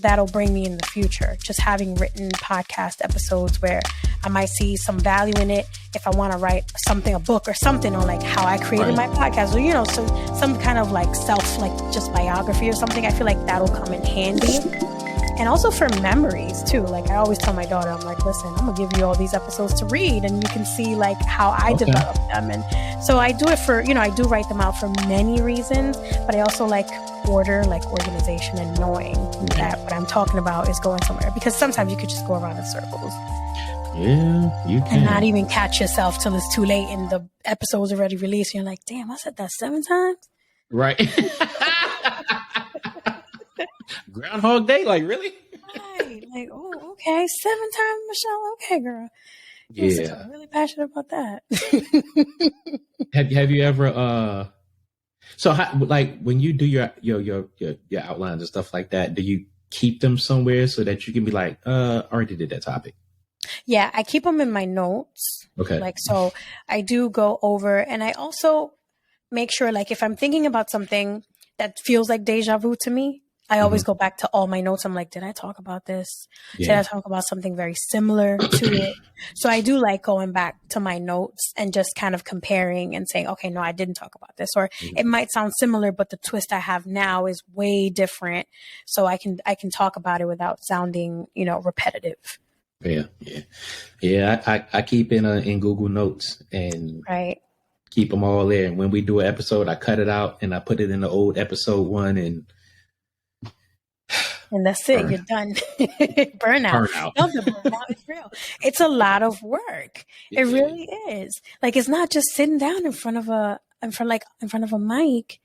that'll bring me in the future. Just having written podcast episodes where I might see some value in it if I want to write something, a book or something on like how I created my podcast, or, you know, so some kind of like self, like just biography or something. I feel like that'll come in handy. And also for memories too. Like I always tell my daughter, I'm like, listen, I'm gonna give you all these episodes to read and you can see like how I developed them. And so I do it for, you know, I do write them out for many reasons, but I also like order, like organization, and knowing that what I'm talking about is going somewhere, because sometimes you could just go around in circles. Yeah, you can. And not even catch yourself till it's too late and the episode's already released. And you're like, damn, I said that 7 times? Right. Groundhog Day? Like, really? Right. Like, oh, okay. 7 times, Michelle. Okay, girl. Yeah. I'm really passionate about that. Have you ever so how, like when you do your outlines and stuff like that, do you keep them somewhere so that you can be like, I already did that topic? Yeah, I keep them in my notes. Okay. Like, so I do go over, and I also make sure, like, if I'm thinking about something that feels like deja vu to me, I always go back to all my notes. I'm like, did I talk about this? Did I talk about something very similar to it? So I do like going back to my notes and just kind of comparing and saying, okay, no, I didn't talk about this. Or it might sound similar, but the twist I have now is way different. So I can talk about it without sounding, you know, repetitive. Yeah. I keep in Google Notes and keep them all there. And when we do an episode, I cut it out and I put it in the old episode 1 and that's it. You're done. Burnout. No, the burnout is real. It's a lot of work. It really is. Like, it's not just sitting down in front of a mic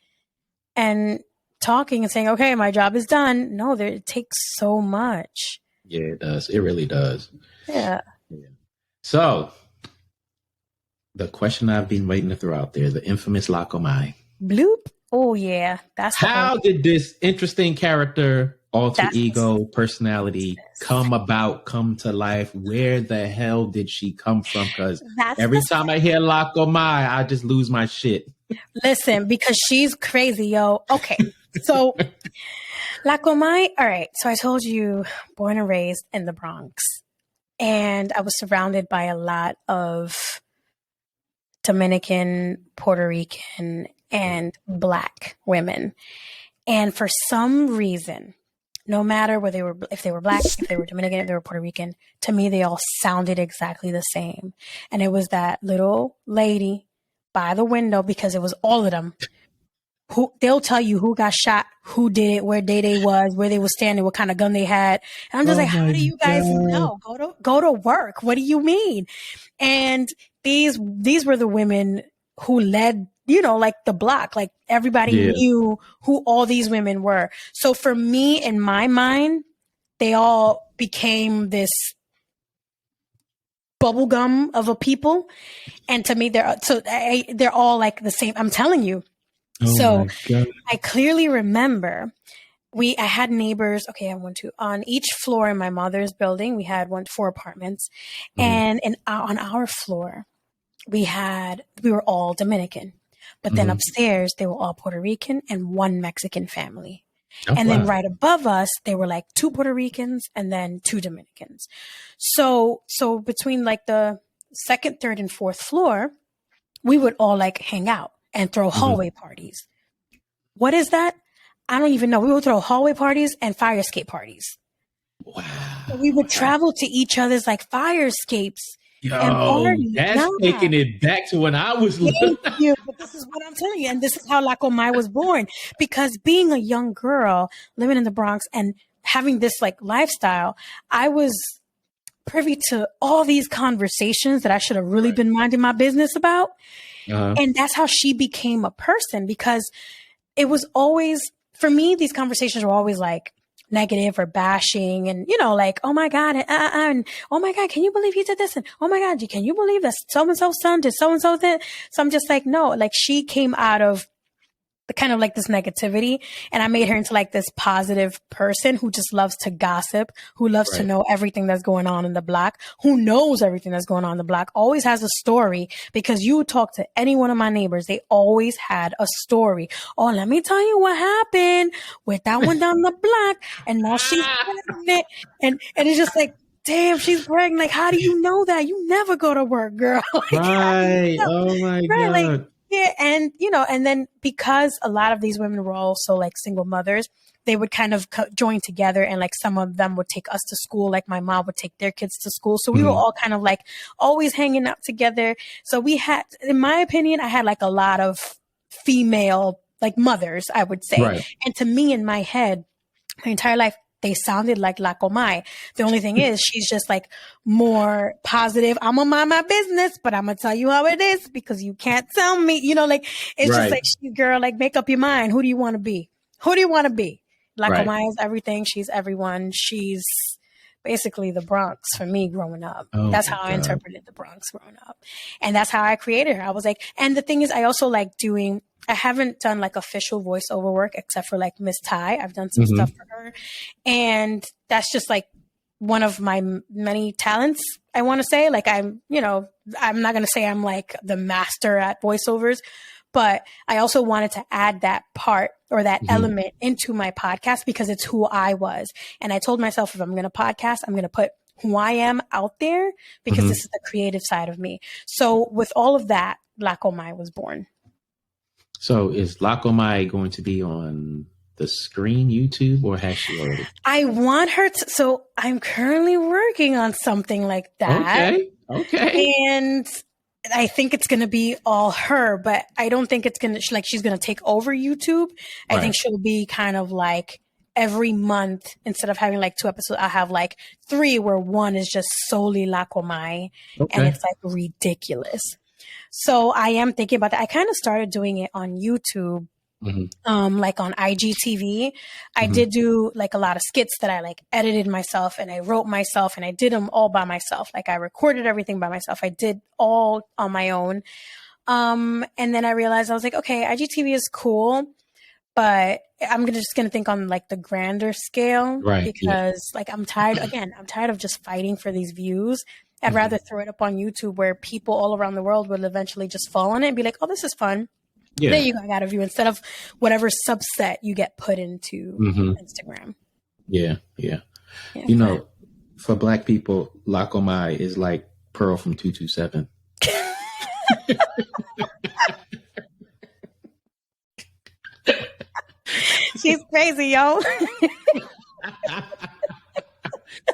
and talking and saying, okay, my job is done. No, it takes so much. Yeah, it does. It really does. Yeah. So the question I've been waiting to throw out there, the infamous Comai. Bloop. Oh yeah. That's how did this interesting character, alter ego, personality come to life? Where the hell did she come from? Because every time I hear Comai, I just lose my shit. Listen, because she's crazy, yo. Okay. So Comai, all right. So I told you, born and raised in the Bronx. And I was surrounded by a lot of Dominican, Puerto Rican, and Black women. And for some reason, no matter whether if they were Black, if they were Dominican, if they were Puerto Rican, to me, they all sounded exactly the same. And it was that little lady by the window, because it was all of them. Who they'll tell you who got shot, who did it, where they was, where they was standing, what kind of gun they had. And I'm just like, how do you guys know? Go to work. What do you mean? And these were the women who led, you know, like the block, like everybody knew who all these women were. So for me, in my mind, they all became this bubblegum of a people. And to me, they're all like the same. I'm telling you. So I clearly remember I had neighbors. Okay, on each floor in my mother's building, we had 4 apartments. And on our floor, we were all Dominican. But then upstairs, they were all Puerto Rican and 1 Mexican family. And then right above us, there were like 2 Puerto Ricans and then 2 Dominicans. So between like the 2nd, 3rd, and 4th floor, we would all like hang out and throw hallway parties. What is that? I don't even know. We would throw hallway parties and fire escape parties. Wow. So we would travel to each other's like fire escapes. Yo, that's taking it back to when I was little. Thank you. But this is what I'm telling you. And this is how Comai was born. Because being a young girl living in the Bronx and having this like lifestyle, I was privy to all these conversations that I should have really been minding my business about. And that's how she became a person, because it was always, for me, these conversations were always like negative or bashing and, you know, like, oh my God, and oh my God, can you believe you did this? And oh my God, can you believe that so-and-so's son did so-and-so that? So I'm just like, no, like she came out of the kind of like this negativity, and I made her into like this positive person who just loves to gossip, who loves to know everything that's going on in the block, who knows everything that's going on in the block, always has a story, because you talk to any one of my neighbors, they always had a story. Oh, let me tell you what happened with that one down the block, and now she's pregnant, and it's just like, damn, she's pregnant. Like, how do you know that? You never go to work, girl. Like, right. Oh my God. Like, yeah. And, and then because a lot of these women were also like single mothers, they would kind of join together, and like some of them would take us to school. Like my mom would take their kids to school. So we were all kind of like always hanging out together. So we had, in my opinion, I had like a lot of female like mothers, I would say. Right. And to me, in my head, my entire life, they sounded like La Comai. The only thing is, she's just like more positive. I'm gonna mind my business, but I'm gonna tell you how it is because you can't tell me. Like it's just like, girl, like make up your mind. Who do you want to be? Who do you want to be? La Comai is everything. She's everyone. She's basically the Bronx for me growing up. Oh, that's how I interpreted the Bronx growing up, and that's how I created her. I was like, and the thing is, I also like doing. I haven't done like official voiceover work except for like Miss Ty. I've done some stuff for her. And that's just like one of my many talents, I want to say. Like I'm not going to say I'm like the master at voiceovers, but I also wanted to add that part or that element into my podcast because it's who I was. And I told myself, if I'm going to podcast, I'm going to put who I am out there because this is the creative side of me. So with all of that, La Comai was born. So is La Comai going to be on the screen YouTube, or has she already? I want her to. So I'm currently working on something like that. Okay. And I think it's going to be all her, but I don't think it's going to, like, she's going to take over YouTube. I think she'll be kind of like every month, instead of having like 2 episodes, I'll have like 3 where one is just solely La Comai. And it's like ridiculous. So I am thinking about that. I kind of started doing it on YouTube, like on IGTV. I did do like a lot of skits that I like edited myself and I wrote myself and I did them all by myself. Like I recorded everything by myself. I did all on my own. And then I realized I was like, okay, IGTV is cool, but I'm just going to think on like the grander scale, because like I'm tired of just fighting for these views. I'd rather throw it up on YouTube where people all around the world will eventually just fall on it and be like, oh, this is fun. Yeah. There you go. I got a view, instead of whatever subset you get put into Instagram. Yeah. For Black people, La Comai is like Pearl from 227. She's crazy, yo.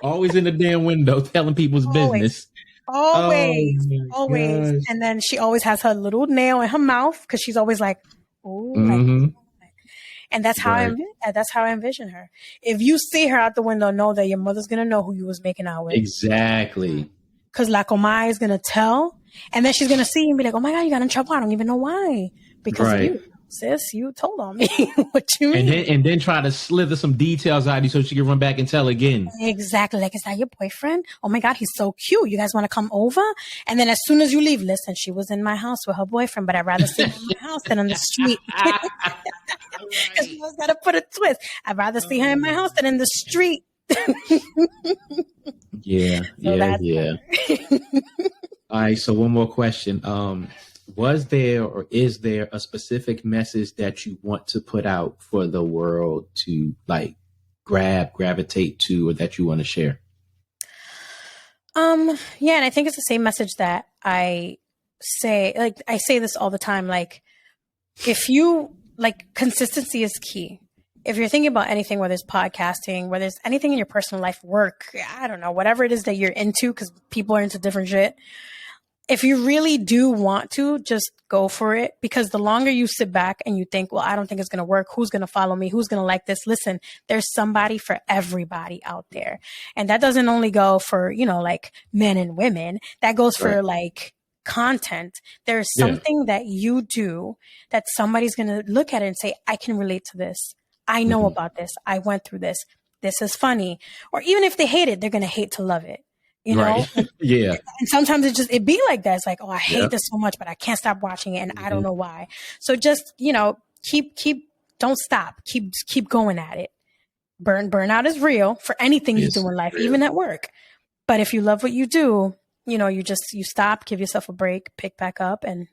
Always in the damn window telling people's business. Always. Gosh. And then she always has her little nail in her mouth because she's always like, oh, and that's how I envision her. If you see her out the window, know that your mother's gonna know who you was making out with. Exactly. Because La Comai is gonna tell, and then she's gonna see you and be like, oh my God, you got in trouble. I don't even know why. Because of you. Sis, you told on me. What you mean? And then try to slither some details out of you so she can run back and tell again. Exactly. Like, is that your boyfriend? Oh my God, he's so cute. You guys want to come over? And then as soon as you leave, listen, she was in my house with her boyfriend, but I'd rather see her in my house than on the street. Because you always got to put a twist. I'd rather see her in my house than in the street. Yeah. All right. So one more question. Was there or is there a specific message that you want to put out for the world to like gravitate to, or that you want to share? Yeah, and I think it's the same message that I say. Like I say this all the time. Like, if you like, consistency is key. If you're thinking about anything, whether it's podcasting, whether it's anything in your personal life, work, I don't know, whatever it is that you're into, because people are into different shit. If you really do want to, just go for it, because the longer you sit back and you think, well, I don't think it's going to work. Who's going to follow me? Who's going to like this? Listen, there's somebody for everybody out there. And that doesn't only go for, like men and women. That goes for like content. There's something that you do that somebody's going to look at it and say, I can relate to this. I know about this. I went through this. This is funny. Or even if they hate it, they're going to hate to love it. You know? Right. Yeah. And sometimes it be like that. It's like, oh, I hate this so much, but I can't stop watching it. And I don't know why. So just, don't stop. Keep going at it. Burnout is real for anything you do in life, even at work. But if you love what you do, you stop, give yourself a break, pick back up and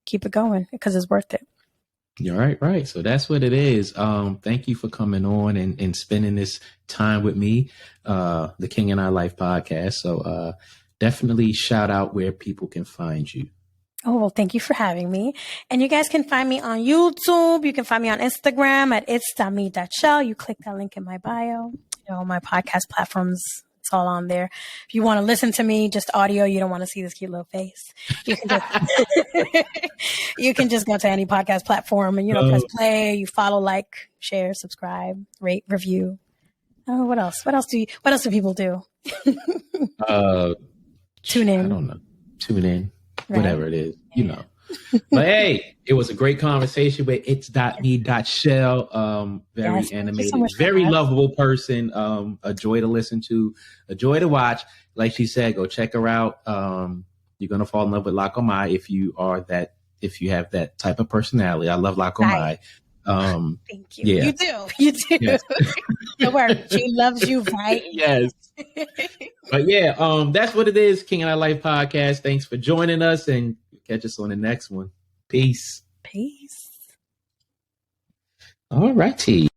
keep it going because it's worth it. You're right. So that's what it is. Thank you for coming on and spending this time with me, the King in Our Life podcast. So definitely shout out where people can find you. Oh, well, thank you for having me. And you guys can find me on YouTube. You can find me on Instagram at Its.Mi.Chelle. You click that link in my bio. My podcast platforms, it's all on there. If you want to listen to me, just audio, you don't want to see this cute little face, you can just go to any podcast platform and, press play, you follow, like, share, subscribe, rate, review. Oh, what else? What else do people do? Tune in. I don't know. Tune in. Right. Whatever it is, But hey, it was a great conversation with Its.Mi.Chelle. Very animated, so very lovable person. A joy to listen to, a joy to watch. Like she said, go check her out. You're gonna fall in love with Comai if you have that type of personality. I love Comai. Thank you. Yeah. You do. Yes. Don't worry. She loves you, right? Yes. But yeah, that's what it is. King in Our Life podcast. Thanks for joining us and catch us on the next one. Peace. Peace. All righty.